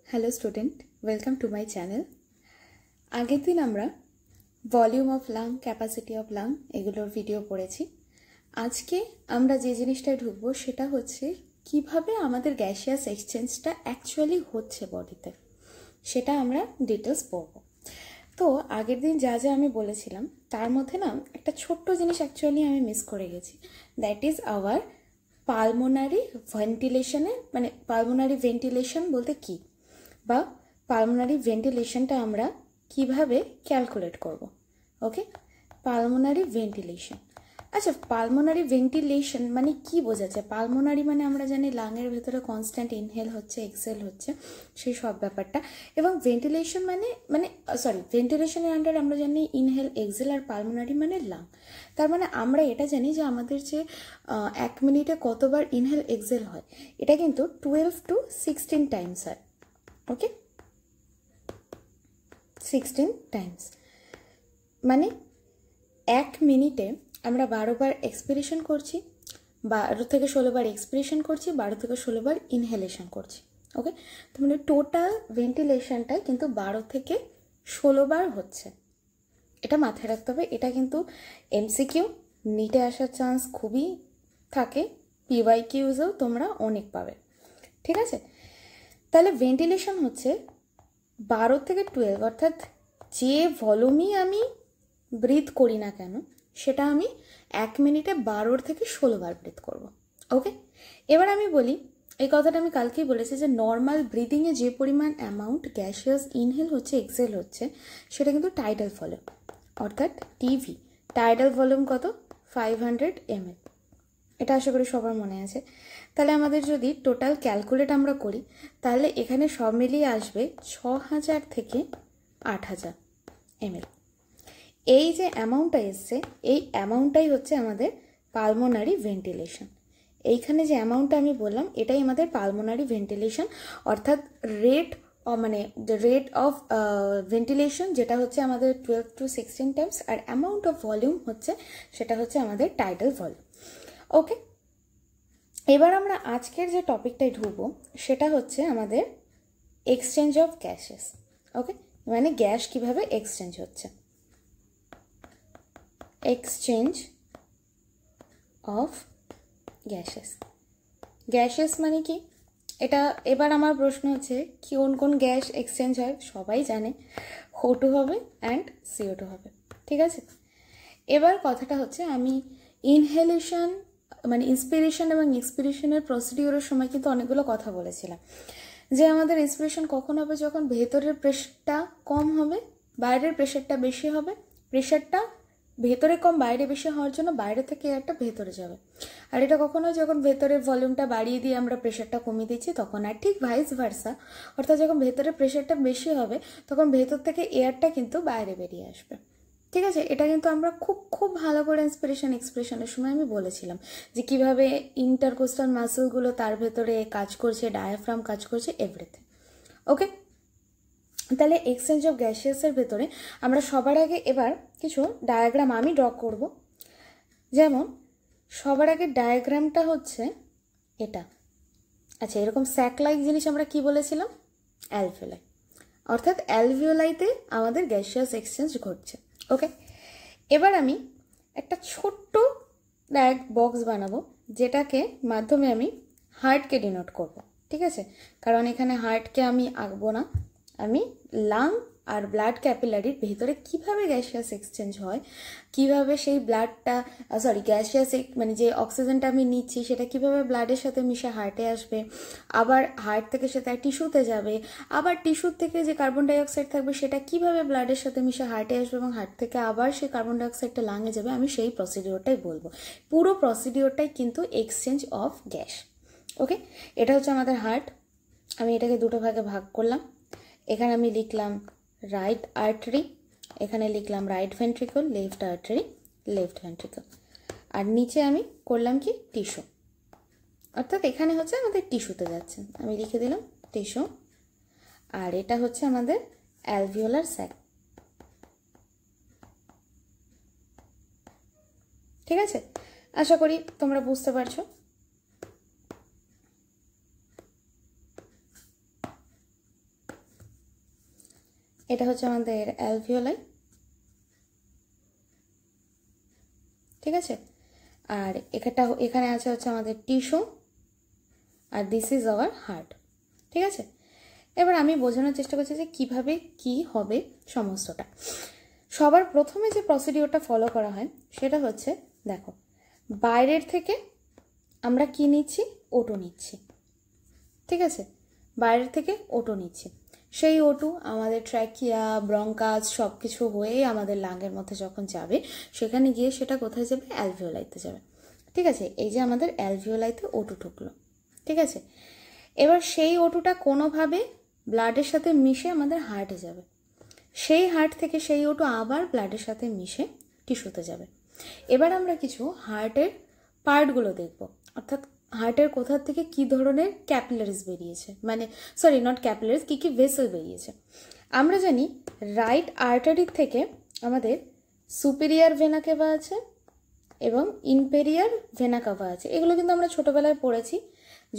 Hello student, welcome to my channel. আগের দিন আমরা volume of lung, capacity of lung এগুলোর ভিডিও পড়েছি। আজকে আমরা যে জিনিসটায় ঢুকবো সেটা হচ্ছে কিভাবে আমাদের গ্যাসিয়াস এক্সচেঞ্জটা অ্যাকচুয়ালি হচ্ছে বডিতে, সেটা আমরা ডিটেলস পড়বো। তো আগের দিন যা যা আমি বলেছিলাম তার মধ্যে না একটা ছোট্ট জিনিস অ্যাকচুয়ালি আমি মিস করে গেছি, দ্যাট ইজ আওয়ার পালমোনারি ভেন্টিলেশনে। মানে পালমোনারি ভেন্টিলেশন বলতে কি, বা পালমোনারি ভেন্টিলেশনটা আমরা কিভাবে ক্যালকুলেট করব। ওকে, পালমোনারি ভেন্টিলেশন। আচ্ছা, পালমোনারি ভেন্টিলেশন মানে কি বোঝাচ্ছে? পালমোনারি মানে আমরা জানি লাংয়ের ভেতরে কনস্ট্যান্ট ইনহেল হচ্ছে, এক্সহেল হচ্ছে, সেই সব ব্যাপারটা। এবং ভেন্টিলেশন ভেন্টিলেশনের আন্ডার আমরা জানি ইনহেল, এক্সহেল, আর পালমোনারি মানে লাং। তার মানে আমরা এটা জানি যে আমাদের যে 1 মিনিটে কতবার ইনহেল এক্সহেল হয়, এটা কিন্তু 12 to 16 টাইমস হয়। ওকে, 16 টাইমস মানে 1 মিনিটে আমরা 12 বার এক্সপিরেশন করছি, 12 থেকে 16 বার এক্সপিরেশন করছি, 12 থেকে 16 বার ইনহেলেশন করছি। ওকে, তো মানে টোটাল ভেন্টিলেশনটাই কিন্তু 12 থেকে 16 বার হচ্ছে। এটা মাথায় রাখতে হবে। এটা কিন্তু এমসিকিউ নিটে আসার চান্স খুবই থাকে, পিওয়াইকিউজেও তোমরা অনেক পাবে। ঠিক আছে, তাহলে ভেন্টিলেশন হচ্ছে 12 থেকে 12, অর্থাৎ যে ভলিউমই আমি ব্রিথ করি না কেন সেটা আমি 1 মিনিটে 12 থেকে 16 বার ব্রিথ করব। ওকে, এবার আমি বলি, এই কথাটা আমি কালকেই বলেছি যে নর্মাল ব্রিদিংয়ে যে পরিমাণ অ্যামাউন্ট গ্যাসিয়াস ইনহেল হচ্ছে, এক্সহেল হচ্ছে, সেটা কিন্তু টাইডাল ভলিউম, অর্থাৎ টিভি। টাইডাল ভলিউম কত? 500 ml। এটা আশা করি সবার মনে আছে। তাহলে আমাদের যদি টোটাল ক্যালকুলেট আমরা করি, তাহলে এখানে সব মিলিয়ে আসবে 6000 থেকে 8000 ml। এই যে অ্যামাউন্টটা এসছে, এই অ্যামাউন্টটাই হচ্ছে আমাদের পালমোনারি ভেন্টিলেশন। এইখানে যে অ্যামাউন্টটা আমি বললাম এটাই আমাদের পালমোনারি ভেন্টিলেশন, অর্থাৎ রেট অফ ভেন্টিলেশন, যেটা হচ্ছে আমাদের 12 to 16 টাইমস, আর অ্যামাউন্ট অফ ভলিউম হচ্ছে সেটা হচ্ছে আমাদের টাইডাল ভলিউম। ওকে, এবার আমরা আজকের যে টপিকটায় ঢুকবো সেটা হচ্ছে আমাদের এক্সচেঞ্জ অফ গ্যাসেস। ওকে, মানে গ্যাস কিভাবে এক্সচেঞ্জ হচ্ছে, এক্সচেঞ্জ অফ গ্যাসেস। গ্যাসেস মানে কি, এটা এবার আমার প্রশ্ন হচ্ছে কোন কোন গ্যাস এক্সচেঞ্জ হয়? সবাই জানে O2 হবে অ্যান্ড CO2 হবে। ঠিক আছে, এবার কথাটা হচ্ছে আমি ইনহেলেশন মানে ইন্সপিরেশন এবং এক্সপিরেশনের প্রসিডিওরের সময় কিন্তু অনেকগুলো কথা বলেছিলাম, যে আমাদের ইন্সপিরেশন কখন হবে? যখন ভেতরের প্রেশারটা কম হবে, বাইরের প্রেশারটা বেশি হবে। প্রেশারটা ভেতরে কম বাইরে বেশি হওয়ার জন্য বাইরে থেকে এয়ারটা ভেতরে যাবে। আর এটা কখন হয়? যখন ভেতরের ভলিউমটা বাড়িয়ে দিয়ে আমরা প্রেশারটা কমিয়ে দিচ্ছি তখন। আর ঠিক ভাইস ভার্সা, অর্থাৎ যখন ভেতরের প্রেশারটা বেশি হবে তখন ভেতর থেকে এয়ারটা কিন্তু বাইরে বেরিয়ে আসবে। ঠিক আছে, এটা কিন্তু আমরা খুব খুব ভালো করে ইন্সপিরেশন এক্সপ্রেশনের সময় আমি বলেছিলাম যে কিভাবে ইন্টারকোস্টাল মাসেলগুলো তার ভেতরে কাজ করছে, ডায়াফ্রাম কাজ করছে, এভরিথিং। ওকে, তাহলে এক্সচেঞ্জ অফ গ্যাসিয়াসের ভেতরে আমরা সবার আগে এবার কিছু ডায়াগ্রাম আমি ড্র করব। যেমন সবার আগে ডায়াগ্রামটা হচ্ছে এটা। আচ্ছা, এরকম স্যাক লাইক জিনিস আমরা কি বলেছিলাম? অ্যালভিওলাই, অর্থাৎ অ্যালভিওলাইতে আমাদের গ্যাসিয়াস এক্সচেঞ্জ ঘটছে। ওকে, এবার আমি একটা ছোট্ট বক্স বানাবো যেটাকে মাধ্যমে আমি হার্টকে ডিনোট করব। ঠিক আছে, কারণ এখানে হার্টকে আমি আঁকবো না, আমি লাং আর ব্লাড ক্যাপিলারির ভেতরে কিভাবে গ্যাসিয়াস এক্সচেঞ্জ হয়, কিভাবে সেই ব্লাডটা গ্যাসিয়াস মানে যে অক্সিজেনটা আমি নিচ্ছি সেটা কিভাবে ব্লাডের সাথে মিশে হার্টে আসবে, আবার হার্ট থেকে সেটা টিস্যুতে যাবে, আবার টিস্যুর থেকে যে কার্বন ডাইঅক্সাইড থাকবে সেটা কিভাবে ব্লাডের সাথে মিশে হার্টে আসবে এবং হার্ট থেকে আবার সেই কার্বন ডাইঅক্সাইডটা লাঙে যাবে, আমি সেই প্রসিডিওরটাই বলবো। পুরো প্রসিডিওরটাই কিন্তু এক্সচেঞ্জ অফ গ্যাস। ওকে, এটা হচ্ছে আমাদের হার্ট। আমি এটাকে দুটো ভাগে ভাগ করলাম। এখানে আমি লিখলাম রাইট আর্টারি, এখানে লিখলাম right ventricle, left artery, left ventricle, আর নিচে আমি করলাম কি টিস্যু, অর্থাৎ এখানে হচ্ছে আমাদের টিস্যুতে যাচ্ছে, আমি লিখে দিলাম টিস্যু। আর এটা হচ্ছে আমাদের অ্যালভিওলার স্যাক। ঠিক আছে, আশা করি তোমরা বুঝতে পারছো। এটা হচ্ছে আমাদের অ্যালভিওলাই, ঠিক আছে। আর এখানে আছে হচ্ছে আমাদের টিস্যু, আর দিস ইজ আওয়ার হার্ট, ঠিক আছে। এবার আমি বোঝানোর চেষ্টা করছি যে কিভাবে কি হবে সমস্তটা। সবার প্রথমে যে প্রসিডিওরটা ফলো করা হয় সেটা হচ্ছে, দেখো, বাইরের থেকে আমরা কি নিচ্ছি, ওটু নিচ্ছি, ঠিক আছে। বাইরের থেকে ওটু নিচ্ছি, সেই ওটু আমাদের ট্র্যাকিয়া, ব্রঙ্কাস সব কিছু হয়ে আমাদের লাংয়ের মধ্যে যখন যাবে, সেখানে গিয়ে সেটা কোথায় যাবে, অ্যালভিওলাইতে যাবে, ঠিক আছে। এই যে আমাদের অ্যালভিওলাইতে ওটু ঢুকলো, ঠিক আছে। এবার সেই ওটুটা কোনোভাবে ব্লাডের সাথে মিশে আমাদের হার্টে যাবে, সেই হার্ট থেকে সেই ওটু আবার ব্লাডের সাথে মিশে টিস্যুতে যাবে। এবার আমরা কিছু হার্টের পার্টগুলো দেখব, অর্থাৎ হার্টের কোথা থেকে কি ধরনের ক্যাপিলারিজ বেরিয়েছে, মানে সরি নট ক্যাপিলারিজ, কী কী ভেসেল বেরিয়েছে। আমরা জানি রাইট আর্টারির থেকে আমাদের সুপিরিয়ার ভেনা কেভা আছে এবং ইনফেরিয়ার ভেনা কাভা আছে। এগুলো কিন্তু আমরা ছোটোবেলায় পড়েছি,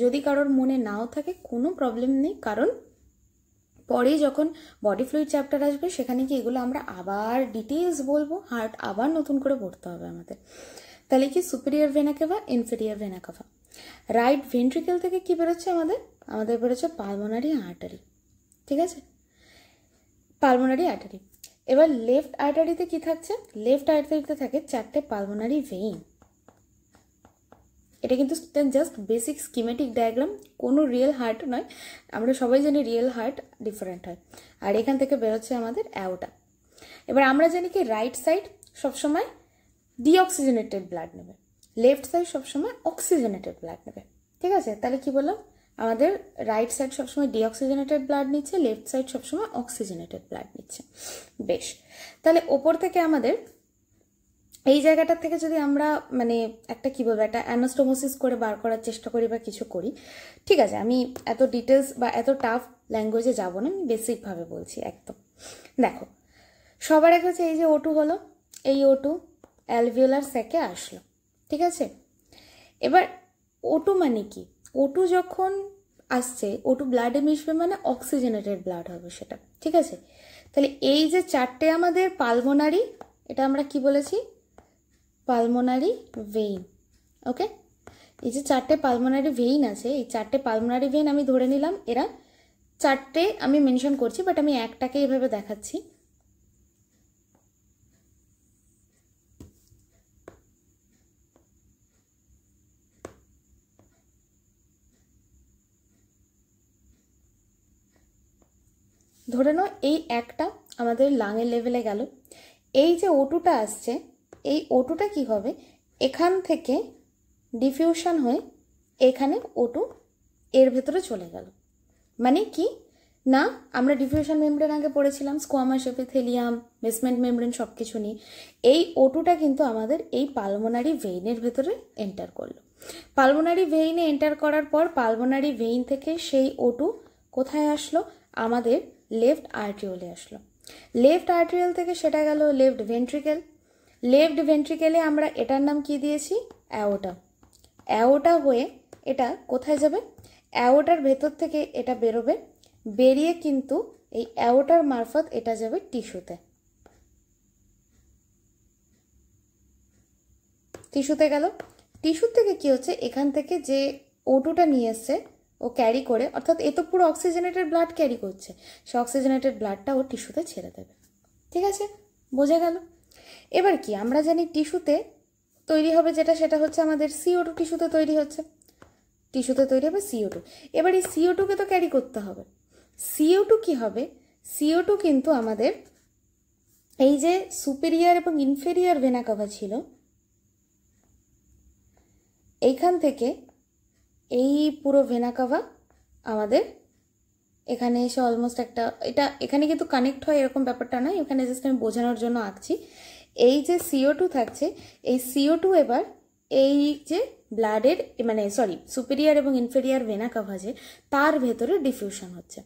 যদি কারোর মনে নাও থাকে কোনো প্রবলেম নেই, কারণ পরে যখন বডি ফ্লুইড চ্যাপ্টার আসবে সেখানে কি এগুলো আমরা আবার ডিটেলস বলবো, হার্ট আবার নতুন করে পড়তে হবে আমাদের। তাহলে কি superior vena cava, inferior vena cava. Right ventricle থেকে কি বেরোচ্ছে আমাদের বেরোচ্ছে পালমোনারি আর্টারি, ঠিক আছে, পালমোনারি আর্টারি। এবার লেফট আর্টারিতে কি থাকছে, লেফট আর্টারিতে থাকে 4টে পালমোনারি ভেইন। এটা কিন্তু জাস্ট বেসিক স্কিমেটিক ডায়াগ্রাম, কোনো রিয়েল হার্ট নয়, আমরা সবাই জানি রিয়েল হার্ট ডিফারেন্ট হয়। আর এখান থেকে বেরোচ্ছে আমাদের অ্যাওটা। এবার আমরা জানি কি রাইট সাইড সবসময় ডিঅক্সিজেনেটেড ব্লাড নেবে, লেফট সাইড সবসময় অক্সিজেনেটেড ব্লাড নেবে, ঠিক আছে। তাহলে কি বললাম, আমাদের রাইট সাইড সবসময় ডিঅক্সিজেনেটেড ব্লাড নিচ্ছে, লেফট সাইড সবসময় অক্সিজেনেটেড ব্লাড নিচ্ছে। বেশ, তাহলে ওপর থেকে আমাদের এই জায়গাটার থেকে যদি আমরা মানে একটা কি বলবো, একটা অ্যানাস্টোমোসিস করে বার করার চেষ্টা করি বা কিছু করি, ঠিক আছে। আমি এত ডিটেলস বা এত টাফ ল্যাঙ্গুয়েজে যাব না, আমি বেসিকভাবে বলছি একদম। দেখো, সবার আগে হচ্ছে এই যে ওটু হলো, এই ওটু অ্যালভিওলার স্যাকে আসলো, ঠিক আছে। এবার ওটু মানে কি, ওটু যখন আসছে, ওটু ব্লাডে মিশবে মানে অক্সিজেনেটেড ব্লাড হবে সেটা, ঠিক আছে। তাহলে এই যে 4টে আমাদের পালমোনারি, এটা আমরা কি বলেছি, পালমোনারি ভেইন, ওকে। এই যে 4টে পালমোনারি ভেইন আছে, এই 4টে পালমোনারি ভেইন আমি ধরে নিলাম, এরা 4টে আমি মেনশন করছি, বাট আমি একটাকে এইভাবে দেখাচ্ছি। ধরে নাও এই একটা আমাদের লাঙের লেভেলে গেল, এই যে ওটুটা আসছে, এই ওটুটা কি হবে, এখান থেকে ডিফিউশন হয়ে এখানে ওটু এর ভেতরে চলে গেল। মানে কি না, আমরা ডিফিউশন মেমব্রেন আগে পড়েছিলাম, স্কোয়ামাস এপিথেলিয়াম, বেসমেন্ট মেমব্রেন সব কিছু নিয়ে। এই ওটুটা কিন্তু আমাদের এই পালমোনারি ভেইনের ভেতরে এন্টার করলো। পালমোনারি ভেইনে এন্টার করার পর পালমোনারি ভেইন থেকে সেই ওটু কোথায় আসলো, আমাদের লেফট আর্ট্রিওলে আসলো। লেফট আর্ট্রিয়াল থেকে সেটা গেল লেফট ভেন্ট্রিকেল, লেফট ভেন্ট্রিকেলে আমরা এটার নাম কি দিয়েছি, অ্যাওটা। অ্যাওটা হয়ে এটা কোথায় যাবে, অ্যাওটার ভেতর থেকে এটা বেরোবে, বেরিয়ে কিন্তু এই অ্যাওটার মারফত এটা যাবে টিস্যুতে। টিস্যুতে গেল, টিস্যু থেকে কি হচ্ছে, এখান থেকে যে ওটুটা নিয়ে এসছে ও ক্যারি করে, অর্থাৎ এ তো পুরো অক্সিজেনেটেড ব্লাড ক্যারি করছে, সে অক্সিজেনেটেড ব্লাডটা ও টিস্যুতে ছেড়ে দেবে, ঠিক আছে, বোঝা গেল। এবার কি আমরা জানি টিস্যুতে তৈরি হবে যেটা, সেটা হচ্ছে আমাদের CO2 টিস্যুতে তৈরি হচ্ছে, টিস্যুতে তৈরি হবে CO2। এবার এই CO2কে তো ক্যারি করতে হবে, CO2 কি হবে, CO2 কিন্তু আমাদের এই যে সুপিরিয়ার এবং ইনফেরিয়ার ভেনা কাভা ছিল, এইখান থেকে এই পুরো ভেনা কাভা আমাদের এখানে এসে অলমোস্ট একটা, এটা এখানে কিন্তু কানেক্ট হয় এরকম ব্যাপারটা নয়, এখানে জাস্ট আমি বোঝানোর জন্য আঁকছি। এই যে CO2 থাকছে, এই CO2 এবার এই যে ব্লাডের মানে সুপিরিয়ার এবং ইনফেরিয়ার ভেনা কাভা যে তার ভেতরে ডিফিউশন হচ্ছে,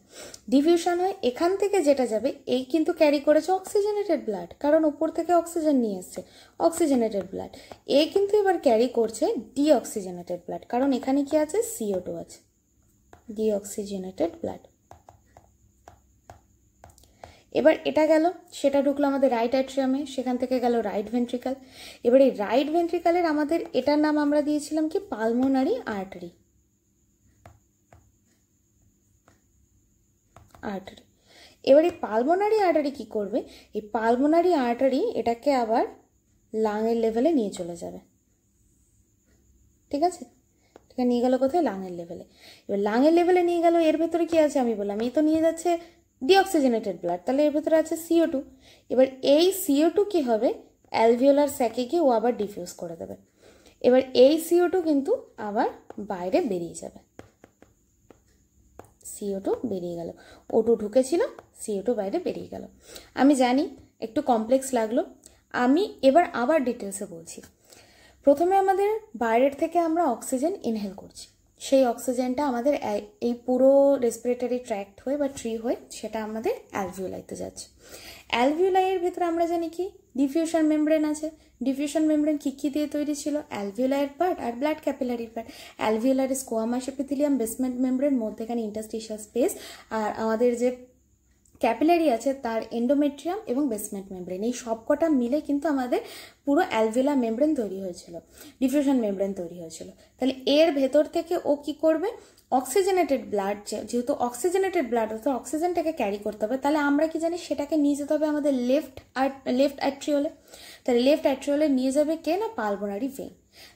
ডিফিউশন হয় এখান থেকে যেটা যাবে, এই কিন্তু ক্যারি করেছে অক্সিজেনেটেড ব্লাড, কারণ উপর থেকে অক্সিজেন নিয়ে এসছে, অক্সিজেনেটেড ব্লাড। এ কিন্তু এবার ক্যারি করছে ডিঅক্সিজেনেটেড ব্লাড, কারণ এখানে কি আছে, CO2 আছে, ডিঅক্সিজেনেটেড ব্লাড। এবার এটা গেল, সেটা ঢুকলো আমাদের রাইট অ্যাট্রিয়ামে, সেখান থেকে গেল রাইট ভেন্ট্রিকাল। এবার এই রাইট ভেন্ট্রিকালের আমাদের এটার নাম আমরা দিয়েছিলাম কি পালমোনারি আর্টারি। এবার এই পালমোনারি আর্টারি কি করবে, এই পালমোনারি আর্টারি এটাকে আবার লাংয়ের লেভেলে নিয়ে চলে যাবে। ঠিক আছে, ঠিক আছে, নিয়ে গেল কোথায়, লাংয়ের লেভেলে। এবার লাংয়ের লেভেলে নিয়ে গেল, এর ভেতরে কি আছে আমি বললাম, এই তো নিয়ে যাচ্ছে ডিঅক্সিজেনেটেড ব্লাড, তাহলে এর ভেতরে আছে CO2। এবার এই CO2 কি হবে, অ্যালভিওলার স্যাকে গিয়ে ও আবার ডিফিউজ করে দেবে। এবার এই CO2 কিন্তু আবার বাইরে বেরিয়ে যাবে, CO2 বেরিয়ে গেল, O2 ঢুকেছিল, CO2 বাইরে বেরিয়ে গেল। আমি জানি একটু কমপ্লেক্স লাগলো, আমি এবার আবার ডিটেলসে বলছি। প্রথমে আমাদের বাইরের থেকে আমরা অক্সিজেন ইনহেল করছি, সেই অক্সিজেনটা আমাদের এই পুরো রেসপিরেটরি ট্র্যাক্ট হয়ে বা ট্রি হয়ে সেটা আমাদের অ্যালভিওলাইতে যাচ্ছে। অ্যালভিওলাইয়ের ভেতরে আমরা জানি কি ডিফিউশন মেমব্রেন আছে। ডিফিউশন মেমব্রেন কী দিয়ে তৈরি ছিল, অ্যালভিওলাইয়ের পার্ট আর ব্লাড ক্যাপিলারির part. Alveolar squamous epithelium, basement membrane, মধ্যেখানে ইন্টারস্টিশিয়াল স্পেস, আর আমাদের যে ক্যাপিলারি আছে তার এন্ডোমেট্রিয়াম এবং বেসমেন্ট মেমব্রেন, এই সবকটা মিলে কিন্তু আমাদের পুরো অ্যালভিওলার মেমব্রেন তৈরি হয়েছিল, ডিফিউশন মেমব্রেন তৈরি হয়েছিল। তাহলে এর ভেতর থেকে ও কি করবে, অক্সিজেনেটেড ব্লাড, যেহেতু অক্সিজেনেটেড ব্লাড অর্থাৎ অক্সিজেনটাকে ক্যারি করতে হবে, তাহলে আমরা কি জানি সেটাকে নিয়ে যেতে হবে আমাদের লেফট অ্যাট্রিওলে। তাহলে লেফট অ্যাট্রিওলে নিয়ে যাবে কে না, পালমোনারি ভেইন।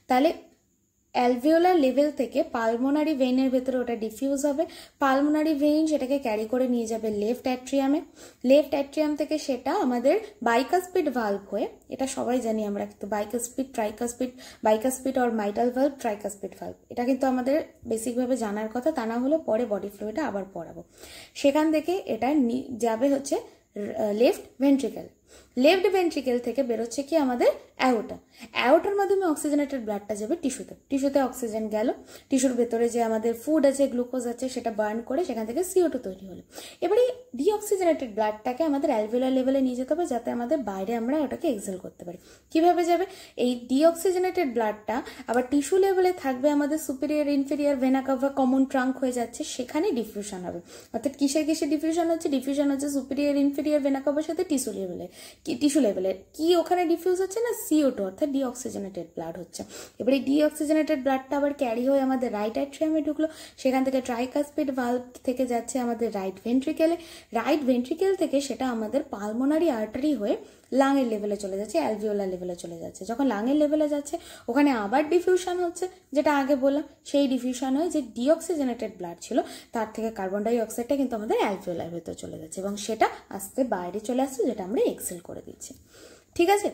তাহলে অ্যালভিওলার লেভেল থেকে পালমোনারি ভেইনের ভেতরে ওটা ডিফিউজ হবে, পালমোনারি ভেইন সেটাকে ক্যারি করে নিয়ে যাবে লেফট অ্যাট্রিয়ামে, লেফট অ্যাট্রিয়াম থেকে সেটা আমাদের বাইকাসপিড ভালভ হয়ে, এটা সবাই জানি আমরা কিন্তু বাইকাসপিড, ট্রাইকাসপিড, বাইকাসপিড আর মাইটাল ভালভ, ট্রাইকাসপিড ভালভ, এটা কিন্তু আমাদের বেসিকভাবে জানার কথা, তা না হলে পরে বডি ফ্লুইডে আবার পড়াবো। সেখান থেকে এটা যাবে হচ্ছে লেফট ভেন্ট্রিকেল। লেফট ভেন্ট্রিকেল থেকে বেরোচ্ছে কি আমাদের অ্যাওটা, অ্যাওটার মাধ্যমে অক্সিজেনেটেড ব্লাডটা যাবে টিস্যুতে, টিস্যুতে অক্সিজেন গেল, টিস্যুর ভেতরে যে আমাদের ফুড আছে, গ্লুকোজ আছে, সেটা বার্ন করে সেখান থেকে CO2 তৈরি হলো। এবার এই ডিঅক্সিজেনেটেড ব্লাডটাকে আমাদের অ্যালভিওলার লেভেলে নিয়ে যেতে হবে, যাতে আমাদের বাইরে আমরা ওটাকে এক্সেল করতে পারি। কিভাবে যাবে, এই ডিঅক্সিজেনেটেড ব্লাডটা আবার টিস্যু লেভেলে থাকবে, আমাদের superior inferior vena CAVA common trunk হয়ে যাচ্ছে, সেখানে ডিফিউশন হবে। অর্থাৎ কিসের ডিফিউশন হচ্ছে, ডিফিউশন হচ্ছে সুপিরিয়র ইনফেরিয়র ভেনা কাভার সাথে টিস্যু লেভেলে কি ওখানে ডিফিউজ হচ্ছে না, CO2 অর্থাৎ ডিঅক্সিজেনেটেড ব্লাড হচ্ছে। এবার এই ডিঅক্সিজেনেটেড ব্লাডটা আবার ক্যারি হয়ে আমাদের রাইট অ্যাট্রিয়ামে ঢুকলো, সেখান থেকে ট্রাইকাসপিড ভালভ থেকে যাচ্ছে আমাদের রাইট ভেন্ট্রিকেলে, রাইট ভেন্ট্রিকেল থেকে সেটা আমাদের পালমোনারি আর্টারি হয়ে লাংয়ের লেভেলে চলে যাচ্ছে, অ্যালভিওলার লেভেলে চলে যাচ্ছে। যখন লাংয়ের লেভেলে যাচ্ছে ওখানে আবার ডিফিউশন হচ্ছে, যেটা আগে বললাম, সেই ডিফিউশন হয়ে যে ডিঅক্সিজেনেটেড ব্লাড ছিল তার থেকে কার্বন ডাই অক্সাইডটা কিন্তু আমাদের অ্যালভিওলার ভেতরে চলে যাচ্ছে এবং সেটা আস্তে বাইরে চলে আসছে, যেটা আমরা এক্সেল করে দিচ্ছি। ঠিক আছে,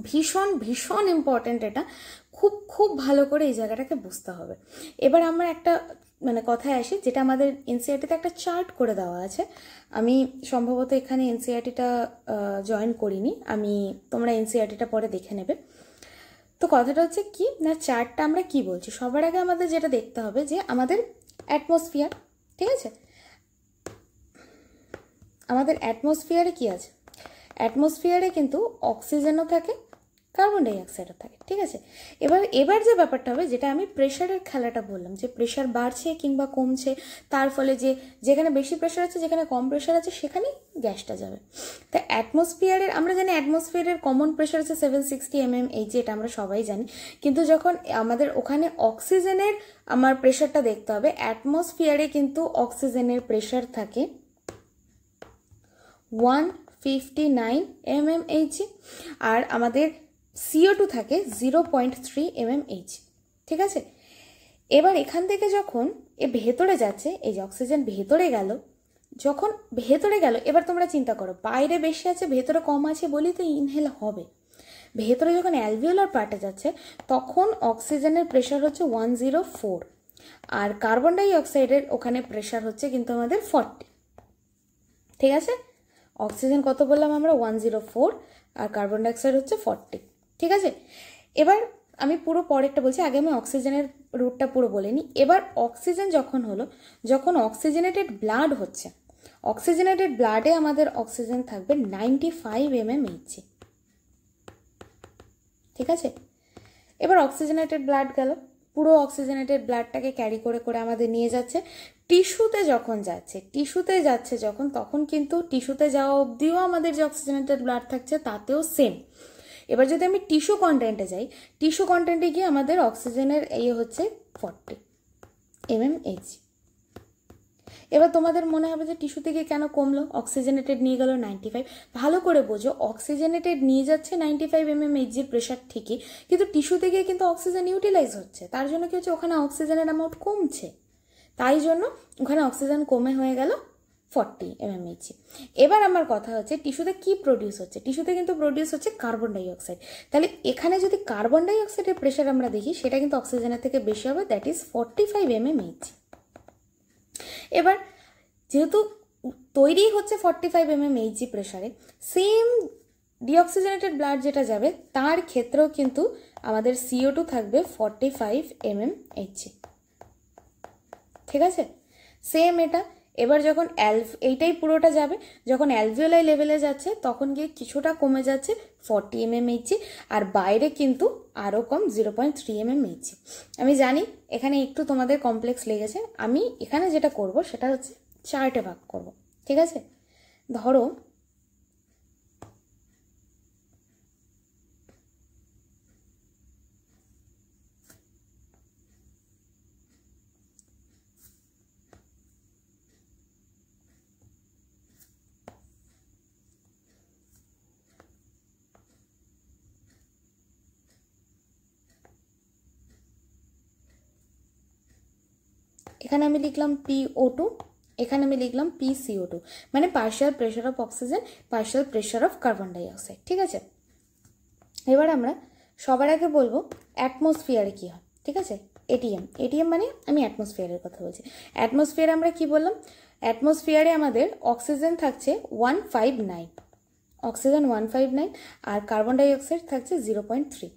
ভীষণ ভীষণ ইম্পর্টেন্ট, এটা খুব খুব ভালো করে এই জায়গাটাকে বুঝতে হবে। এবার আমরা একটা কথায় আসি, যেটা আমাদের এনসিইআরটিতে একটা চার্ট করে দেওয়া আছে। আমি সম্ভবত এখানে এনসিইআরটিটা জয়েন করিনি, তোমরা এনসিইআরটিটা পরে দেখে নেবে। তো কথাটা হচ্ছে কি না, চার্টটা আমরা কি বলছি, সবার আগে আমাদের যেটা দেখতে হবে যে আমাদের অ্যাটমসফিয়ার, ঠিক আছে, আমাদের অ্যাটমসফিয়ারে কি আছে, অ্যাটমসফিয়ারে কিন্তু অক্সিজেনও থাকে, কার্বন ডাই অক্সাইডও থাকে। ঠিক আছে, এবার যে ব্যাপারটা হবে, যেটা আমি প্রেশারের খেলাটা বললাম, যে প্রেশার বাড়ছে কিংবা কমছে, তার ফলে যেখানে বেশি প্রেশার আছে, যেখানে কম প্রেশার আছে, সেখানেই গ্যাসটা যাবে। তা অ্যাটমসফিয়ারের আমরা জানি অ্যাটমসফিয়ারের কমন প্রেশার আছে 760 mmHg, এটা আমরা সবাই জানি। কিন্তু যখন আমাদের ওখানে অক্সিজেনের আমার প্রেশারটা দেখতে হবে, অ্যাটমসফিয়ারে কিন্তু অক্সিজেনের প্রেশার থাকে 159 mmHg, আর আমাদের CO2 থাকে 0.3 mmHg। ঠিক আছে, এবার এখান থেকে যখন ভেতরে যাচ্ছে, এই যে অক্সিজেন ভেতরে গেল, যখন ভেতরে গেল, এবার তোমরা চিন্তা করো, বাইরে বেশি আছে ভেতরে কম আছে বলি তো ইনহেল হবে। ভেতরে যখন অ্যালভিওলার পার্টে যাচ্ছে তখন অক্সিজেনের প্রেশার হচ্ছে 104, আর কার্বন ডাই অক্সাইডের ওখানে প্রেশার হচ্ছে কিন্তু আমাদের 40। ঠিক আছে, অক্সিজেন কত বললাম আমরা, 104, আর কার্বন ডাই অক্সাইড হচ্ছে 40। ঠিক আছে, এবার আমি পুরো পরেরটা বলছি, আগে আমি অক্সিজেনের রুটটা পুরো বলে নিই। এবার অক্সিজেন যখন অক্সিজেনেটেড ব্লাড হচ্ছে, অক্সিজেনেটেড ব্লাডে আমাদের অক্সিজেন থাকবে 95 mmHg। ঠিক আছে, এবার অক্সিজেনেটেড ব্লাড গেল, পুরো অক্সিজেনেটেড ব্লাডটাকে ক্যারি করে আমাদের নিয়ে যাচ্ছে টিস্যুতে যখন যাচ্ছে যখন, তখন কিন্তু টিস্যুতে যাওয়া অবধিও আমাদের যে অক্সিজেনেটেড ব্লাড থাকছে তাতেও সেম। এবার যদি আমি টিস্যু কন্টেন্টে যাই, টিস্যু কন্টেন্টে গিয়ে আমাদের অক্সিজেনের হচ্ছে 40 mmHg। এবার তোমাদের মনে হবে যে টিস্যু থেকে কেন কমলো, অক্সিজেনেটেড নিয়ে গেল 95। ভালো করে বোঝো, অক্সিজেনেটেড নিয়ে যাচ্ছে 95 mmHg প্রেশার ঠিকই, কিন্তু টিস্যু থেকে কিন্তু অক্সিজেন ইউটিলাইজ হচ্ছে, তার জন্য কি হচ্ছে, ওখানে অক্সিজেনের অ্যামাউন্ট কমছে, তাই জন্য ওখানে অক্সিজেন কমে হয়ে গেল 40 mmHg। এবার আমার কথা হচ্ছে টিস্যুতে কি প্রডিউস হচ্ছে, টিস্যুতে কিন্তু প্রডিউস হচ্ছে কার্বন ডাই অক্সাইড। তাহলে এখানে যদি কার্বন ডাই অক্সাইডের প্রেশার আমরা দেখি, সেটা কিন্তু অক্সিজেনের থেকে বেশি হবে, দ্যাট ইজ 45 mmHg। এবার যেহেতু তৈরি হচ্ছে 45 mmHg প্রেশারে, সেম ডিঅক্সিজেনেটেড ব্লাড যেটা যাবে তার ক্ষেত্রেও কিন্তু আমাদের CO2 থাকবে 45 mmHg। ঠিক আছে, সেম এটা। এবার যখন এইটাই পুরোটা যাবে, যখন অ্যালভিওলাই লেভেলে যাচ্ছে তখন গিয়ে কিছুটা কমে যাচ্ছে 40 mmHg, আর বাইরে কিন্তু আরও কম 0.3 mmHg। আমি জানি এখানে একটু তোমাদের কমপ্লেক্স লেগেছে, আমি এখানে যেটা করব সেটা হচ্ছে চার্টে ভাগ করব। ঠিক আছে, ধরো এখানে আমি লিখলাম PO2, এখানে আমি লিখলাম PCO2, মানে partial pressure of oxygen, partial pressure of carbon dioxide. ঠিক আছে, এবার আমরা সবার আগে বলবো অ্যাটমসফিয়ারে কি হয়। ঠিক আছে, এটিএম মানে আমি অ্যাটমসফিয়ারের কথা বলছি। অ্যাটমসফিয়ারে আমরা কি বললাম, অ্যাটমসফিয়ারে আমাদের অক্সিজেন থাকছে 159, অক্সিজেন 159, আর কার্বন ডাই অক্সাইড থাকছে 0.3।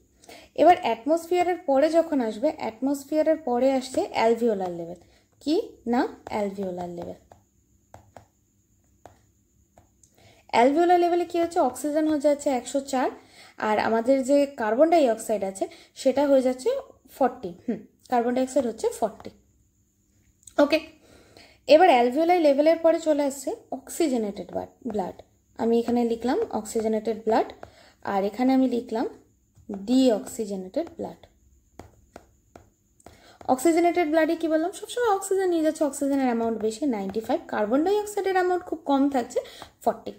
এবার অ্যাটমসফিয়ারের পরে যখন আসবে, অ্যাটমসফিয়ারের পরে আসছে অ্যালভিওলার লেভেল। কি না, অ্যালভিওলার লেভেল। অ্যালভিওলার লেভেলে কি হচ্ছে, অক্সিজেন হয়ে যাচ্ছে 104, আর আমাদের যে কার্বন ডাই অক্সাইড আছে সেটা হয়ে যাচ্ছে 40। কার্বন ডাই অক্সাইড হচ্ছে 40। ওকে, এবার অ্যালভিওলাই লেভেলের পরে চলে আসছে অক্সিজেনেটেড ব্লাড। আমি এখানে লিখলাম অক্সিজেনেটেড ব্লাড, আর এখানে আমি লিখলাম ডিঅক্সিজেনেটেড ব্লাড। অক্সিজেনেটেড ব্লাডে কি বললাম, সবসময় অক্সিজেন নিয়ে যাচ্ছে, অক্সিজেনের অ্যামাউন্ট বেশি 95, কার্বন ডাই অক্সাইডের অ্যামাউন্ট খুব কম থাকছে 40।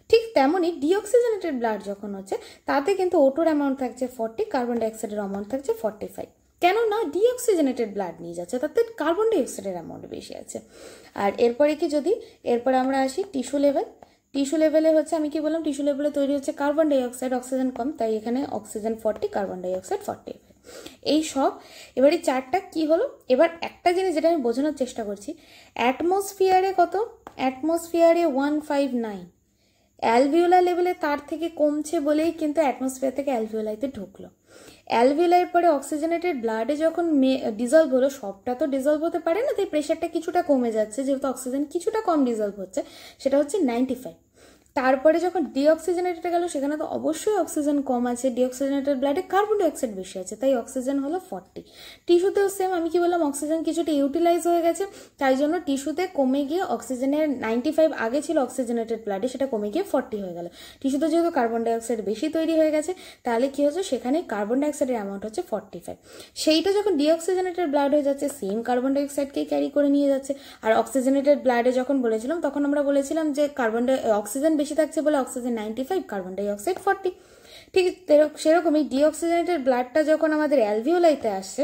ঠিক তেমনই ডিঅক্সিজেনেটেড ব্লাড যখন হচ্ছে তাতে কিন্তু O2-র অ্যামাউন্ট থাকছে 40, কার্বন ডাই অক্সাইডের অ্যামাউন্ট থাকছে 45। কেন না, ডিঅক্সিজেনেটেড ব্লাড নিয়ে যাচ্ছে, তাতে কার্বন ডাই অক্সাইডের অ্যামাউন্ট বেশি আছে। আর এরপরে কি, যদি এরপরে আমরা আসি টিস্যু লেভেল, টিস্যু লেভেলে হচ্ছে আমি কি বললাম, টিস্যু লেভেলে তৈরি হচ্ছে কার্বন ডাই অক্সাইড, অক্সিজেন কম, তাই এখানে অক্সিজেন 40, কার্বন ডাই অক্সাইড 45। এই সব এবার এই চারটা কি হলো। এবার একটা জিনিস যেটা আমি বোঝানোর চেষ্টা করছি, অ্যাটমসফিয়ারে কত, অ্যাটমসফিয়ারে 159, অ্যালভিওলার লেভেলে তার থেকে কমছে বলেই কিন্তু অ্যাটমসফিয়ার থেকে অ্যালভিওলাইতে ঢুকলো। অ্যালভিওলাইয়ের পরে অক্সিজেনেটেড ব্লাডে যখন ডিজলভ হলো, সবটা তো ডিজলভ হতে পারে না, তাই প্রেশারটা কিছুটা কমে যাচ্ছে, যেহেতু অক্সিজেন কিছুটা কম ডিজলভ হচ্ছে, সেটা হচ্ছে 95। তারপরে যখন ডিঅক্সিজেনেটেড গেল, সেখানে তো অবশ্যই অক্সিজেন কম আছে, ডিঅক্সিজেনেটেড ব্লাডে কার্বন ডাই অক্সাইড বেশি আছে, তাই অক্সিজেন হলো 40। টিস্যুতেও সেম, আমি কি বললাম, অক্সিজেন কিছুটা ইউটিলাইজ হয়ে গেছে, তাই জন্য টিস্যুতে কমে গিয়ে অক্সিজেনের 95 আগে ছিল অক্সিজেনেটেড ব্লাডে, সেটা কমে গিয়ে 40 হয়ে গেল। টিস্যুতে যেহেতু কার্বন ডাই অক্সাইড বেশি তৈরি হয়ে গেছে, তাহলে কি হচ্ছে, সেখানে কার্বন ডাই অক্সাইডের অ্যামাউন্ট হচ্ছে 45। সেইটা যখন ডিঅক্সিজেনেটেড ব্লাড হয়ে যাচ্ছে, সেম কার্বন ডাই অক্সাইডকেই ক্যারি করে নিয়ে যাচ্ছে। আর অক্সিজেনেটেড ব্লাডে যখন বলেছিলাম, তখন আমরা বলেছিলাম যে অক্সিজেন বেশি থাকছে বলে অক্সিজেন 95, কার্বন ডাই অক্সাইড 40। ঠিক সেরকমই ডিঅক্সিজেনেটেড ব্লাডটা যখন আমাদের অ্যালভিওলাইতে আসছে,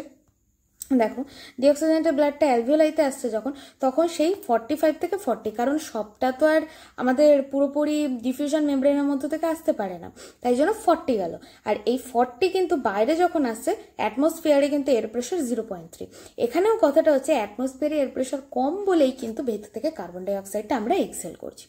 দেখো ডিঅক্সিজেনেটেড ব্লাডটা অ্যালভিওলাইতে আসছে যখন, তখন সেই 45 থেকে 40, কারণ সবটা তো আর আমাদের পুরোপুরি ডিফিউশন মেমব্রেনের মধ্য থেকে আসতে পারে না, তাই জন্য 40 গেল। আর এই 40 কিন্তু বাইরে যখন আসছে অ্যাটমসফিয়ারে কিন্তু এয়ার প্রেশার 0.3। এখানেও কথাটা হচ্ছে অ্যাটমসফিয়ারে এয়ার প্রেশার কম বলেই কিন্তু ভেতর থেকে কার্বন ডাই অক্সাইডটা আমরা এক্সেল করছি।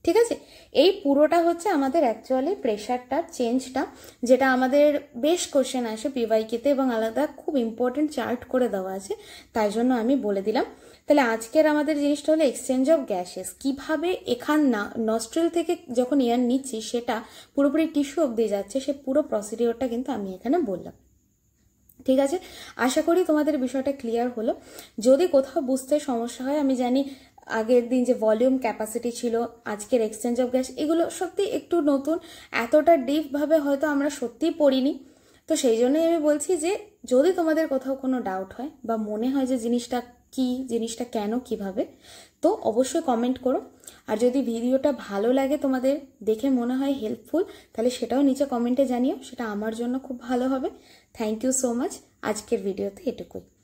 ঠিক আছে, এই পুরোটা হচ্ছে আমাদের অ্যাকচুয়ালি প্রেশারটা চেঞ্জটা, যেটা আমাদের বেশ কোশ্চেন আসে পিওয়াইকিউতে, এবং আলাদা খুব ইম্পর্টেন্ট চার্ট করে দেওয়া আছে, তাই জন্য আমি বলে দিলাম। তাহলে আজকের আমাদের জিনিসটা হলো এক্সচেঞ্জ অফ গ্যাসেস, কীভাবে নস্ট্রিল থেকে যখন এয়ার নিচ্ছি সেটা পুরোপুরি টিস্যু অবধি যাচ্ছে, সে পুরো প্রসিডিওরটা কিন্তু আমি এখানে বললাম। ঠিক আছে, আশা করি তোমাদের বিষয়টা ক্লিয়ার হলো। যদি কোথাও বুঝতে সমস্যা হয়, আমি জানি আগের দিন যে ভলিউম ক্যাপাসিটি ছিল, আজকের এক্সচেঞ্জ অফ গ্যাস, এগুলো সত্যি একটু নতুন, এতটা ডিপভাবে হয়তো আমরা সত্যিই পড়িনি। তো সেই জন্যই আমি বলছি যে যদি তোমাদের কোথাও কোনো ডাউট হয় বা মনে হয় যে জিনিসটা কি, জিনিসটা কেন, কিভাবে, তো অবশ্যই কমেন্ট করো। আর যদি ভিডিওটা ভালো লাগে, তোমাদের দেখে মনে হয় হেল্পফুল, তাহলে সেটাও নিচে কমেন্টে জানিও, সেটা আমার জন্য খুব ভালো হবে। Thank you so much. আজকের ভিডিওতে এটুকুই।